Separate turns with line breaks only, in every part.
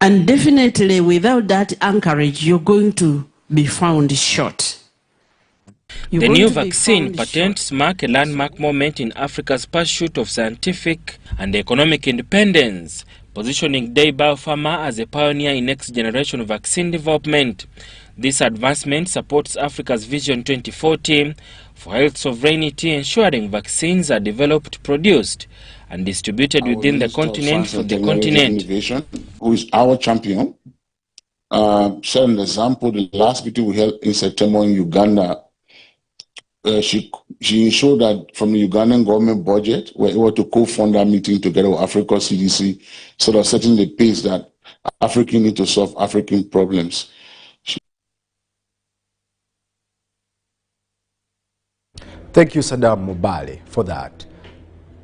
And definitely without that anchorage, you're going to be found short.
The new vaccine patents mark a landmark moment in Africa's pursuit of scientific and economic independence, positioning Day Biopharma as a pioneer in next-generation vaccine development. This advancement supports Africa's Vision 2040 for health sovereignty, ensuring vaccines are developed, produced, and distributed within the continent for the continent.
Innovation, who is our champion, shared an example. The last meeting we held in September in Uganda, she ensured that from the Ugandan government budget, we're able to co-fund that meeting together with Africa CDC, sort of setting the pace that Africa need to solve African problems.
Thank you, Saddam Mubali, for that.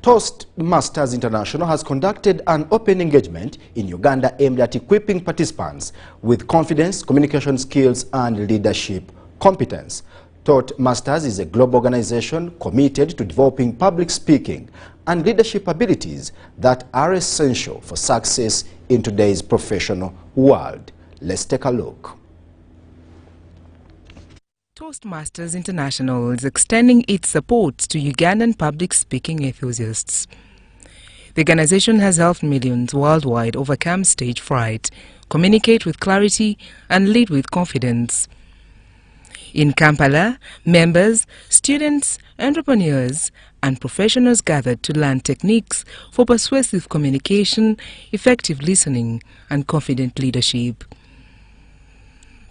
Toastmasters International has conducted an open engagement in Uganda aimed at equipping participants with confidence, communication skills, and leadership competence. Toastmasters is a global organization committed to developing public speaking and leadership abilities that are essential for success in today's professional world. Let's take a look.
Toastmasters International is extending its support to Ugandan public speaking enthusiasts. The organization has helped millions worldwide overcome stage fright, communicate with clarity, and lead with confidence. In Kampala, members, students, entrepreneurs, and professionals gathered to learn techniques for persuasive communication, effective listening, and confident leadership.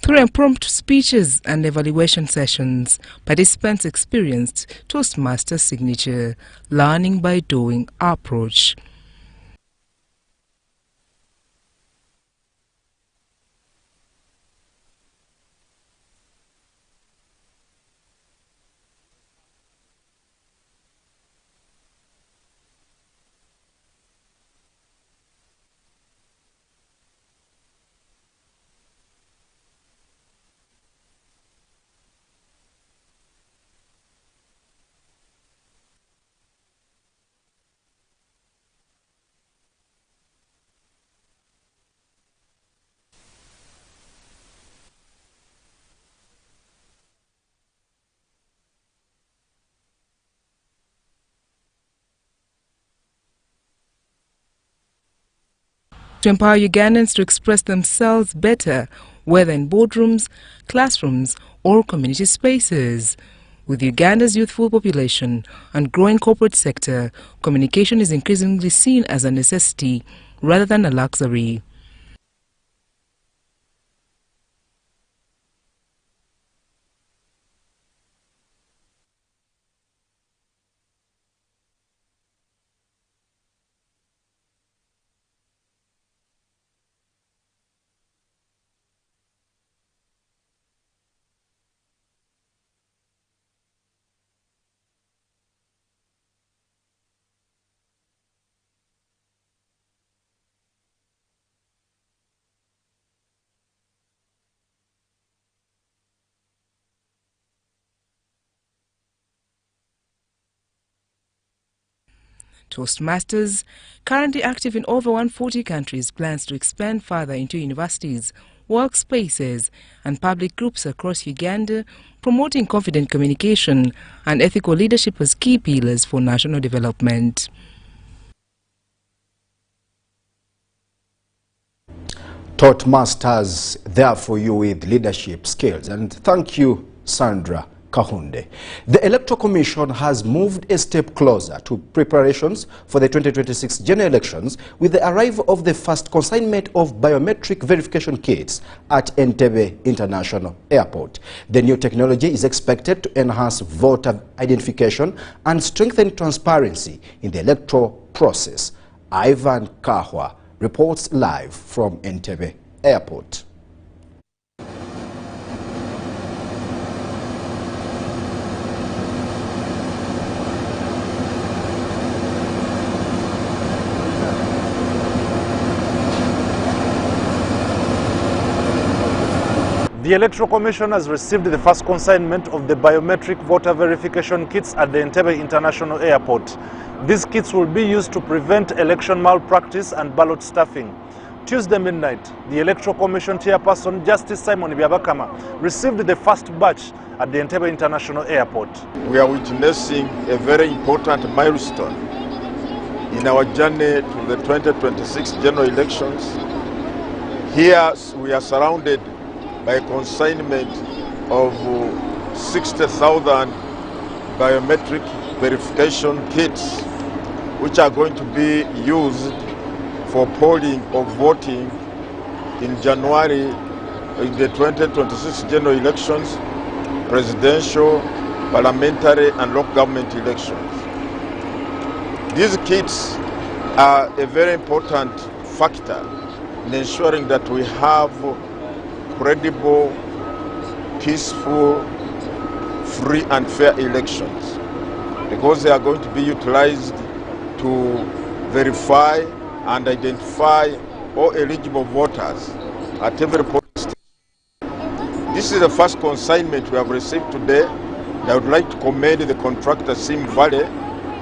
Through impromptu speeches and evaluation sessions, participants experienced Toastmasters' signature learning by doing approach. To empower Ugandans to express themselves better, whether in boardrooms, classrooms, or community spaces. With Uganda's youthful population and growing corporate sector, communication is increasingly seen as a necessity rather than a luxury. Toastmasters, currently active in over 140 countries, plans to expand further into universities, workspaces, and public groups across Uganda, promoting confident communication and ethical leadership as key pillars for national development.
Toastmasters there for you with leadership skills. And thank you, Sandra Kahunde. The Electoral Commission has moved a step closer to preparations for the 2026 general elections with the arrival of the first consignment of biometric verification kits at Entebbe International Airport. The new technology is expected to enhance voter identification and strengthen transparency in the electoral process. Ivan Kahwa reports live from Entebbe Airport.
The Electoral Commission has received the first consignment of the biometric voter verification kits at the Entebbe International Airport. These kits will be used to prevent election malpractice and ballot stuffing. Tuesday midnight, the Electoral Commission Chairperson Justice Simon Byabakama received the first batch at the Entebbe International Airport.
We are witnessing a very important milestone in our journey to the 2026 general elections. Here we are surrounded by a consignment of 60,000 biometric verification kits, which are going to be used for polling or voting in January in the 2026 general elections, presidential, parliamentary and local government elections. These kits are a very important factor in ensuring that we have credible, peaceful, free and fair elections, because they are going to be utilized to verify and identify all eligible voters at every polling station. This is the first consignment we have received today. I would like to commend the contractor Sim Valley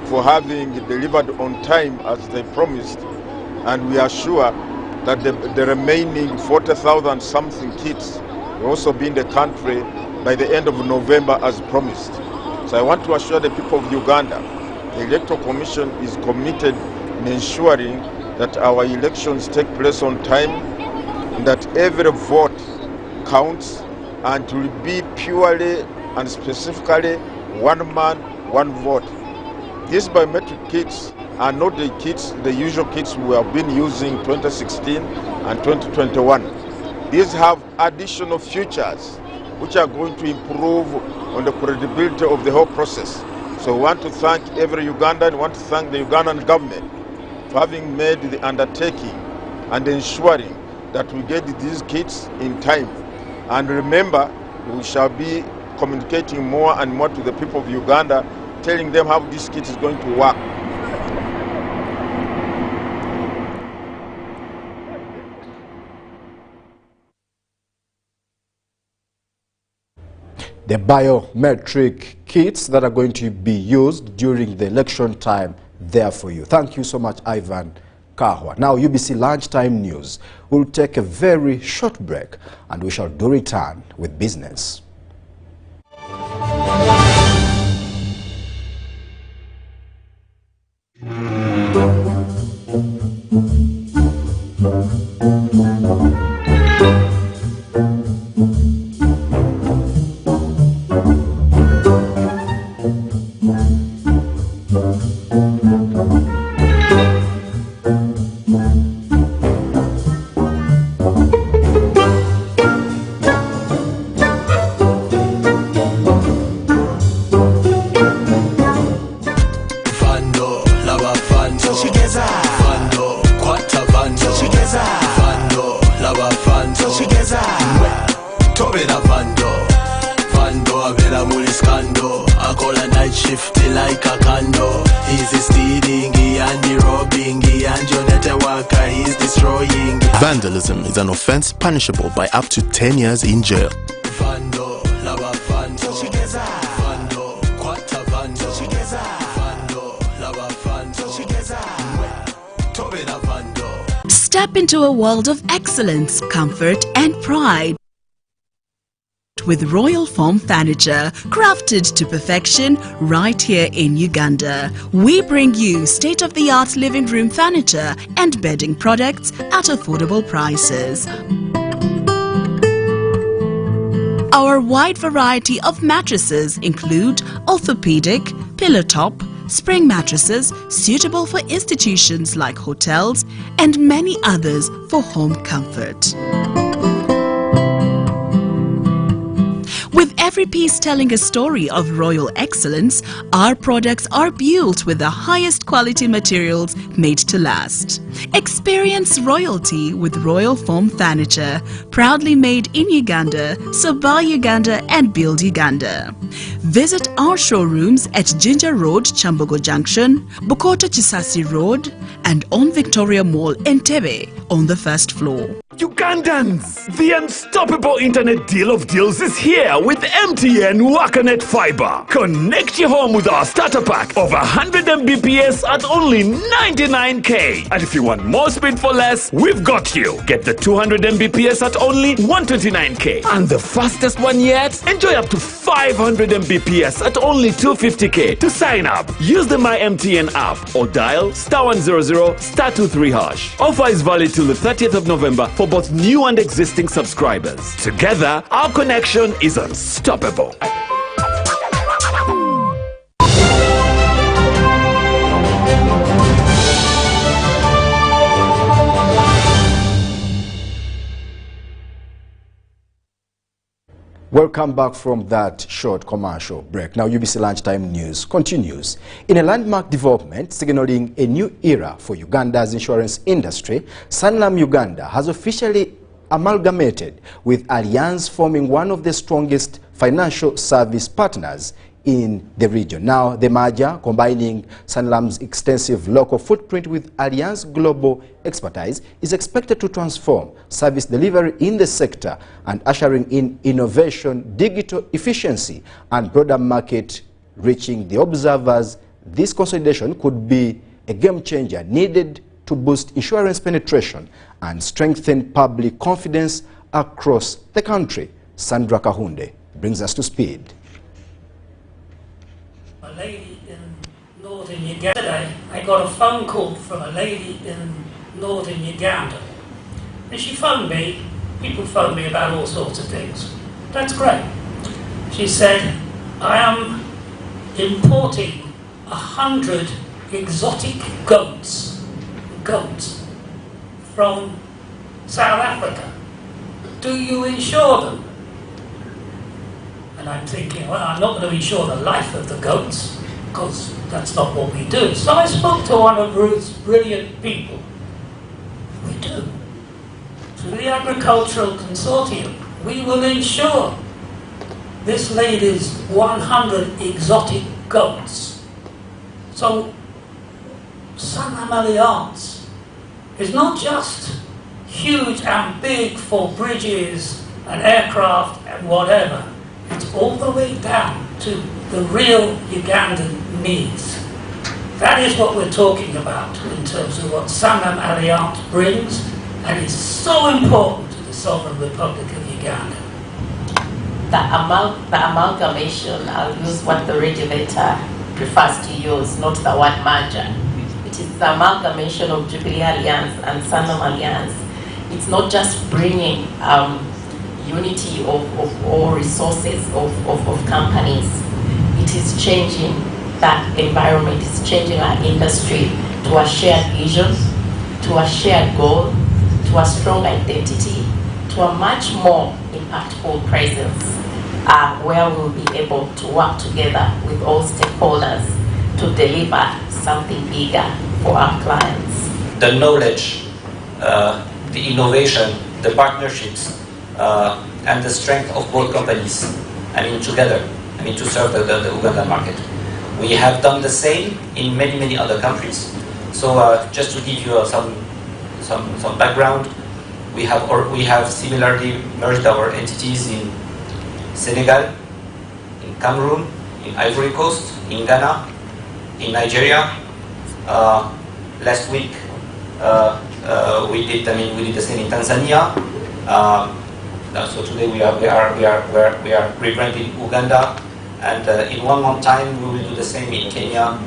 for having delivered on time as they promised, and we are sure that the remaining 40,000 something kits will also be in the country by the end of November as promised. So I want to assure the people of Uganda, the Electoral Commission is committed in ensuring that our elections take place on time, and that every vote counts, and to be purely and specifically one man, one vote. These biometric kits are not the kits, the usual kits we have been using 2016 and 2021. These have additional features which are going to improve on the credibility of the whole process. So we want to thank every Ugandan, we want to thank the Ugandan government for having made the undertaking and ensuring that we get these kits in time. And remember, we shall be communicating more and more to the people of Uganda, telling them how this kit is going to work.
The biometric kits that are going to be used during the election time there for you. Thank you so much, Ivan Kahwa. Now, UBC Lunchtime News will take a very short break, and we shall do return with business.
Vandalism is an offense punishable by up to 10 years in jail.
Step into a world of excellence, comfort and pride with Royal Foam Furniture, crafted to perfection right here in Uganda. We bring you state-of-the-art living room furniture and bedding products at affordable prices. Our wide variety of mattresses include orthopedic, pillow top, spring mattresses suitable for institutions like hotels and many others for home comfort. With every piece telling a story of royal excellence, our products are built with the highest quality materials made to last. Experience royalty with Royal Foam Furniture, proudly made in Uganda, so buy Uganda and build Uganda. Visit our showrooms at Ginger Road, Chambogo Junction, Bukoto Chisasi Road, and on Victoria Mall, Entebbe, on the first floor.
Ugandans, the unstoppable internet deal of deals is here with MTN WakaNet Fiber. Connect your home with our starter pack of 100 Mbps at only 99k. And if you want more speed for less, we've got you. Get the 200 Mbps at only 129k. And the fastest one yet? Enjoy up to 500 Mbps at only 250k. To sign up, use the My MTN app or dial *100 *23#. Offer is valid till the 30th of November for both new and existing subscribers. Together, our connection is unstoppable.
Welcome back from that short commercial break. Now, UBC Lunchtime News continues. In a landmark development signaling a new era for Uganda's insurance industry, Sanlam Uganda has officially amalgamated with Allianz, forming one of the strongest financial service partners in the region. Now, the merger, combining Sanlam's extensive local footprint with Allianz global expertise, is expected to transform service delivery in the sector and ushering in innovation, digital efficiency, and broader market reaching. The observers, this consolidation could be a game changer needed to boost insurance penetration and strengthen public confidence across the country. Sandra Kahunde brings us to speed.
A lady in northern Uganda, I got a phone call from a lady in northern Uganda. And she phoned me, people phone me about all sorts of things. That's great. She said, I am importing 100 exotic goats from South Africa. Do you insure them? And I'm thinking, well, I'm not going to insure the life of the goats, because that's not what we do. So I spoke to one of Ruth's brilliant people. We do. Through the Agricultural Consortium, we will insure this lady's 100 exotic goats. So Sanlam Allianz is not just huge and big for bridges and aircraft and whatever. It's all the way down to the real Ugandan needs. That is what we're talking about in terms of what Sanlam Allianz brings, and is so important to the Sovereign Republic of Uganda.
The amalgamation, I'll use what the regulator prefers to use, not the word merger. It is the amalgamation of Jubilee Alliance and Sanlam Alliance. It's not just bringing unity of all resources of companies. It is changing that environment, it's changing our industry to a shared vision, to a shared goal, to a strong identity, to a much more impactful presence, where we'll be able to work together with all stakeholders to deliver something bigger for our clients.
The knowledge, the innovation, the partnerships, and the strength of both companies, together, to serve the Ugandan market. We have done the same in many other countries. So just to give you some background, we have similarly merged our entities in Senegal, in Cameroon, in Ivory Coast, in Ghana, in Nigeria. Last week we did the same in Tanzania. So today we are rebranding Uganda, and in 1 month time we will do the same in Kenya,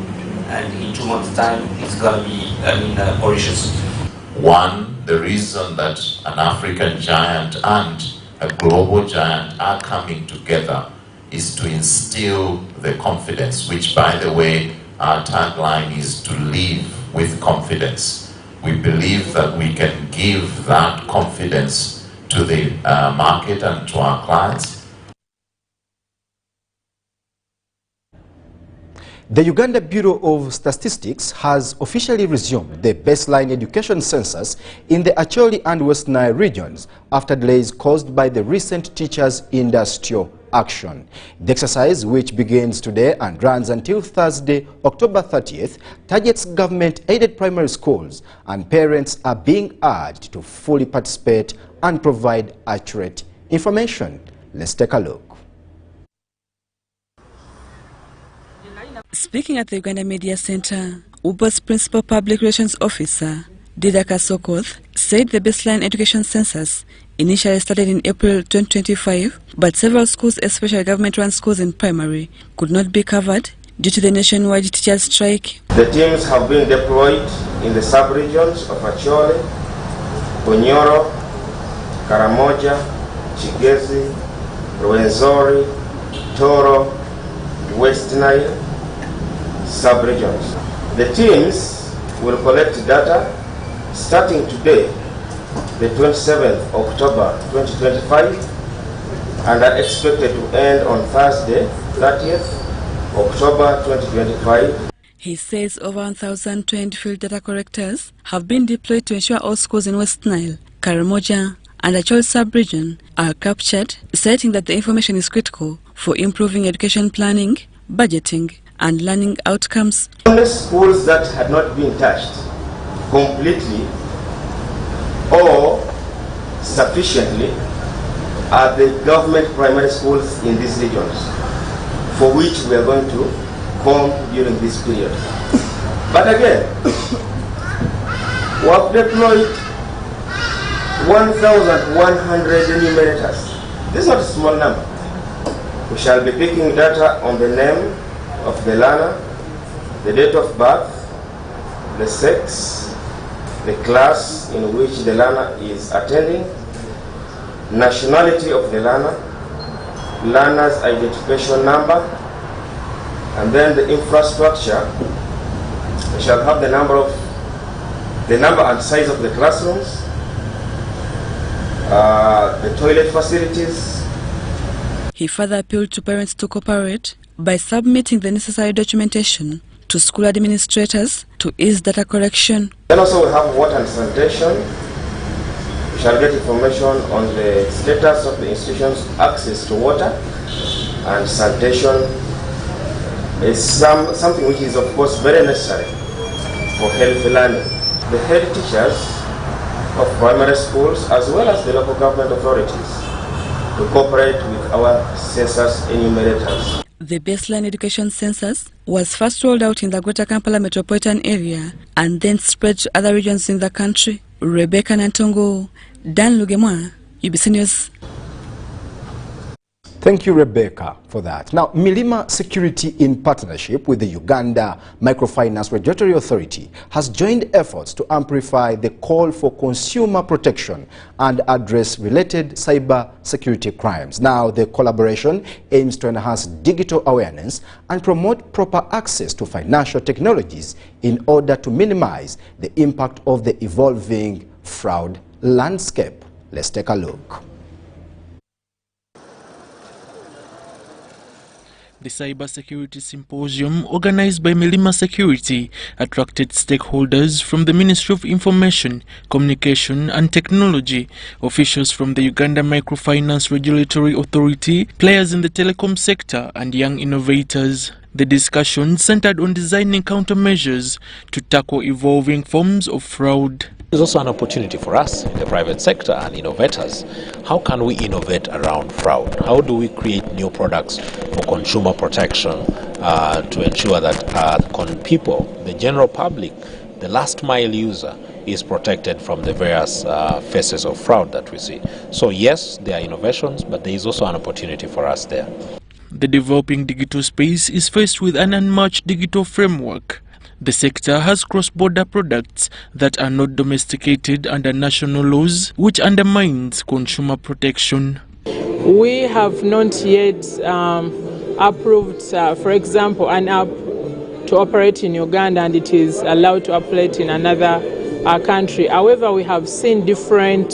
and in 2 months time it's going to be Mauritius.
One, the reason that an African giant and a global giant are coming together is to instill the confidence, which, by the way, our tagline is to live with confidence. We believe that we can give that confidence to the market and to our clients.
The Uganda Bureau of Statistics has officially resumed the baseline education census in the Acholi and West Nile regions after delays caused by the recent teachers' industrial action. The exercise, which begins today and runs until Thursday, October 30th, targets government-aided primary schools, and parents are being urged to fully participate and provide accurate information. Let's take a look.
Speaking at the Uganda Media Center, UBA's Principal Public Relations Officer, Didaka Sokoth, said the baseline education census initially started in April 2025, but several schools, especially government-run schools in primary, could not be covered due to the nationwide teachers' strike.
The teams have been deployed in the sub-regions of Achole, Bunyoro, Karamoja, Chigezi, Rwenzori, Toro, West Nile sub-regions. The teams will collect data starting today, the 27th October 2025, and are expected to end on Thursday, 30th October 2025.
He says over 1,020 field data correctors have been deployed to ensure all schools in West Nile, Karamoja, and Achole sub-region are captured, citing that the information is critical for improving education planning, budgeting, and learning outcomes.
Only schools that had not been touched completely or sufficiently are the government primary schools in these regions, for which we are going to come during this period. But again, we have deployed 1,100 enumerators. This is not a small number. We shall be picking data on the name of the learner, the date of birth, the sex, the class in which the learner is attending, nationality of the learner, learner's identification number, and then the infrastructure. We shall have the number and size of the classrooms, the toilet facilities.
He further appealed to parents to cooperate by submitting the necessary documentation to school administrators to ease data correction.
Then also we have water and sanitation. We shall get information on the status of the institution's access to water and sanitation. Is something which is of course very necessary for healthy learning. The head teachers of primary schools as well as the local government authorities to cooperate with our census enumerators.
The baseline education census was first rolled out in the Greater Kampala metropolitan area and then spread to other regions in the country. Rebecca Nantongo, Dan Lugemwa, UBC News.
Thank you, Rebecca, for that. Now, Milima Security, in partnership with the Uganda Microfinance Regulatory Authority, has joined efforts to amplify the call for consumer protection and address related cyber security crimes. Now, the collaboration aims to enhance digital awareness and promote proper access to financial technologies in order to minimize the impact of the evolving fraud landscape. Let's take a look.
The Cyber Security Symposium, organized by Milima Security, attracted stakeholders from the Ministry of Information, Communication and Technology, officials from the Uganda Microfinance Regulatory Authority, players in the telecom sector, and young innovators. The discussion centered on designing countermeasures to tackle evolving forms of fraud.
There's also an opportunity for us in the private sector and innovators. How can we innovate around fraud? How do we create new products for consumer protection to ensure that people, the general public, the last mile user, is protected from the various phases of fraud that we see? So yes, there are innovations, but there is also an opportunity for us there.
The developing digital space is faced with an unmatched digital framework. The sector has cross-border products that are not domesticated under national laws, which undermines consumer protection.
We have not yet approved, for example, an app to operate in Uganda, and it is allowed to operate in another country. However, we have seen different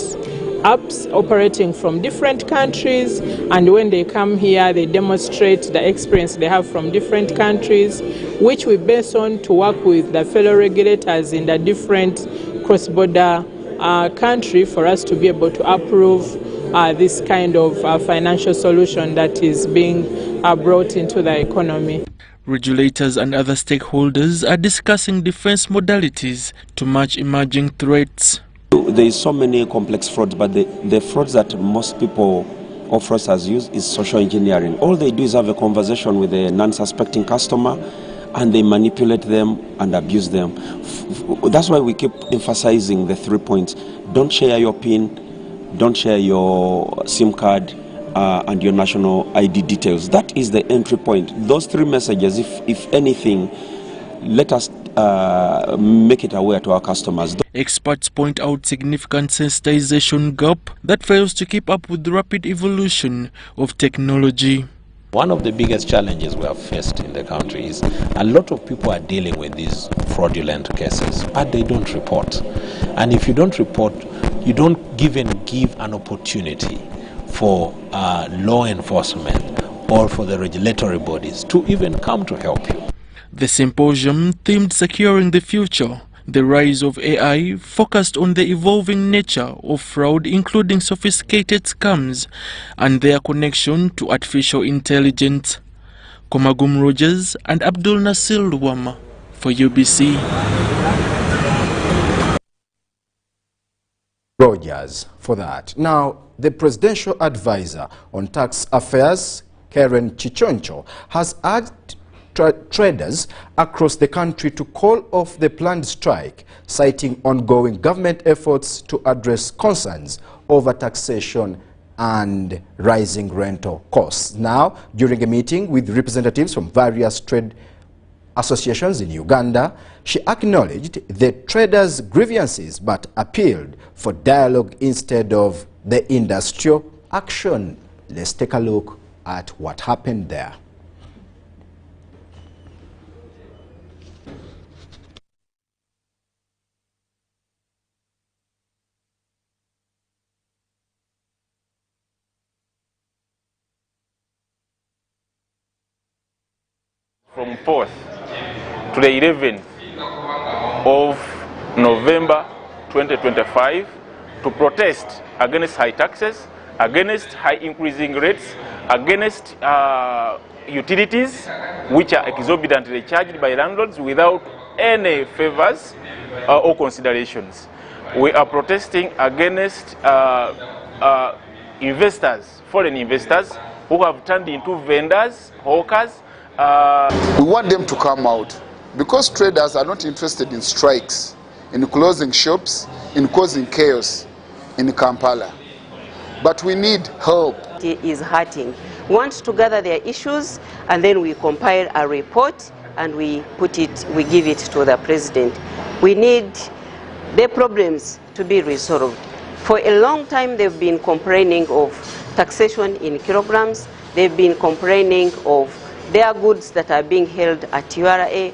apps operating from different countries, and when they come here they demonstrate the experience they have from different countries, which we base on to work with the fellow regulators in the different cross-border country for us to be able to approve this kind of financial solution that is being brought into the economy.
Regulators and other stakeholders are discussing defense modalities to match emerging threats.
There is so many complex frauds, but the frauds that most people or fraudsters use is social engineering. All they do is have a conversation with a non-suspecting customer, and they manipulate them and abuse them. That's why we keep emphasizing the 3 points. Don't share your PIN, don't share your SIM card, and your national ID details. That is the entry point. Those 3 messages, if anything, let us make it aware to our customers.
Experts point out significant sensitization gap that fails to keep up with the rapid evolution of technology.
One of the biggest challenges we have faced in the country is a lot of people are dealing with these fraudulent cases, but they don't report. And if you don't report, you don't even give an opportunity for law enforcement or for the regulatory bodies to even come to help you.
The symposium themed Securing the Future, the rise of AI, focused on the evolving nature of fraud, including sophisticated scams and their connection to artificial intelligence. Komagum Rogers and Abdul Nasir Luwama for UBC.
Rogers for that. Now, the Presidential Advisor on Tax Affairs, Karen Chichoncho, has urged traders across the country to call off the planned strike, citing ongoing government efforts to address concerns over taxation and rising rental costs. Now, during a meeting with representatives from various trade associations in Uganda, she acknowledged the traders' grievances but appealed for dialogue instead of the industrial action. Let's take a look at what happened there.
From 4th to the 11th of November 2025 to protest against high taxes, against high increasing rates, against utilities which are exorbitantly charged by landlords without any favors or considerations. We are protesting against investors, foreign investors, who have turned into vendors, hawkers.
We want them to come out because traders are not interested in strikes, in closing shops, in causing chaos in Kampala. But we need help.
It is hurting. We want to gather their issues and then we compile a report and we give it to the president. We need the problems to be resolved. For a long time they've been complaining of taxation in kilograms. They've been complaining of their goods that are being held at URA.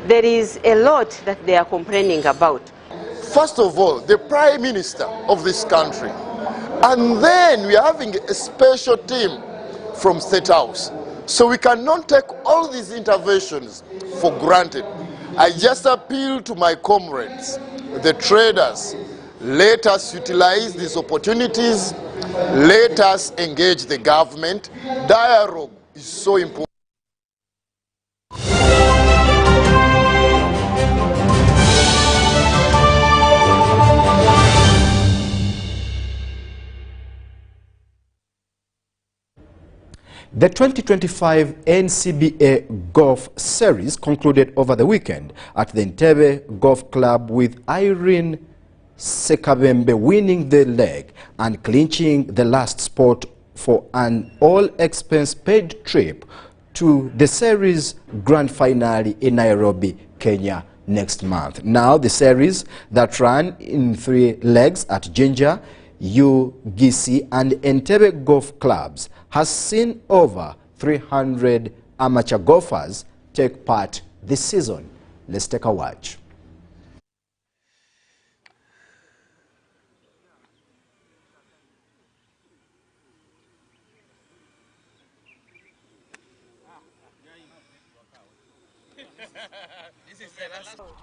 There is a lot that they are complaining about.
First of all, the Prime Minister of this country. And then we are having a special team from State House. So we cannot take all these interventions for granted. I just appeal to my comrades, the traders. Let us utilize these opportunities. Let us engage the government. Dialogue is so important.
The 2025 NCBA Golf Series concluded over the weekend at the Entebbe Golf Club with Irene Sekabembe winning the leg and clinching the last spot for an all-expense-paid trip to the series grand finale in Nairobi, Kenya next month. Now the series that ran in 3 legs at Jinja, UGC and Entebbe Golf Clubs has seen over 300 amateur golfers take part this season. Let's take a watch.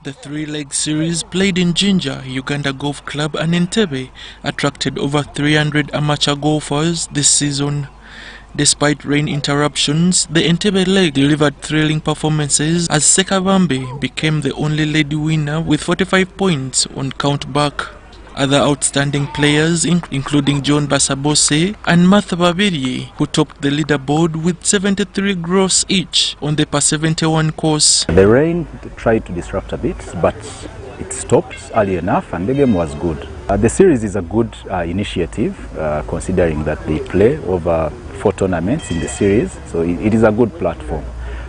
The three-leg series played in Jinja, Uganda Golf Club and Entebbe attracted over 300 amateur golfers this season. Despite rain interruptions, the Entebbe leg delivered thrilling performances as Sekabambe became the only lady winner with 45 points on countback. Other outstanding players including John Basabose and Martha Babirye, who topped the leaderboard with 73 gross each on the par 71 course.
The rain tried to disrupt a bit, but it stopped early enough and the game was good. The series is a good initiative, considering that they play over 4 tournaments in the series, so it is a good platform.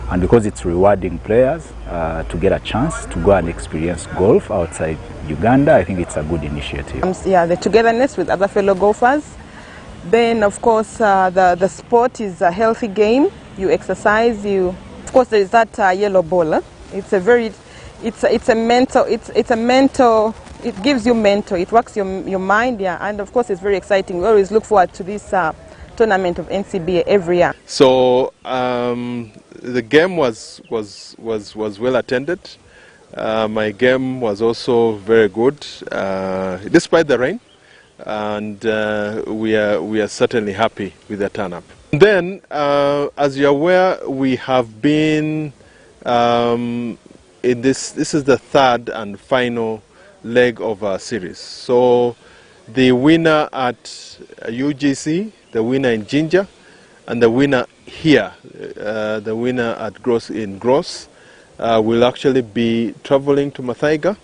And because it's rewarding players to get a chance to go and experience golf outside Uganda, I think it's a good initiative.
The togetherness with other fellow golfers. Then, of course, the sport is a healthy game. You exercise. Of course, there is that yellow ball. It's a mental. It gives you mental. It works your mind, and of course, it's very exciting. We always look forward to this tournament of NCBA every year.
So the game was well attended. My game was also very good, despite the rain, and we are certainly happy with the turn up. Then, as you're aware, we have been in this is the third and final leg of our series. So the winner at UGC, the winner in Jinja, and the winner here, the winner at Gross will actually be traveling to Mathaiga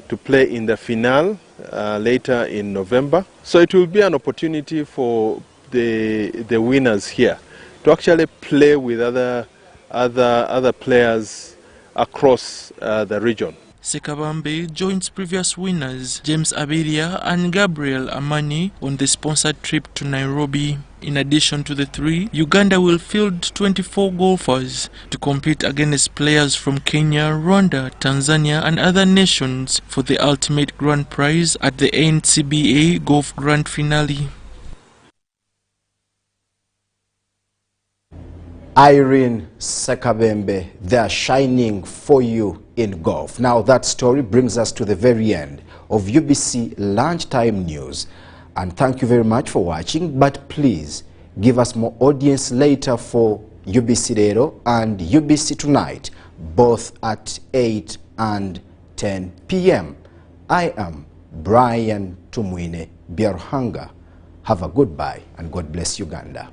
to play in the finale later in November. So it will be an opportunity for the winners here to actually play with other players across the region.
Sekabambe joins previous winners James Abiria and Gabriel Amani on the sponsored trip to Nairobi. In addition to the three, Uganda will field 24 golfers to compete against players from Kenya, Rwanda, Tanzania and other nations for the ultimate grand prize at the NCBA Golf Grand Finale.
Irene Sekabambe, they are shining for you in golf. Now that story brings us to the very end of UBC Lunchtime News. And thank you very much for watching, but please give us more audience later for UBC Rero and UBC Tonight, both at 8 and 10 p.m. I am Brian Tumwine Biaruhanga. Have a good bye and God bless Uganda.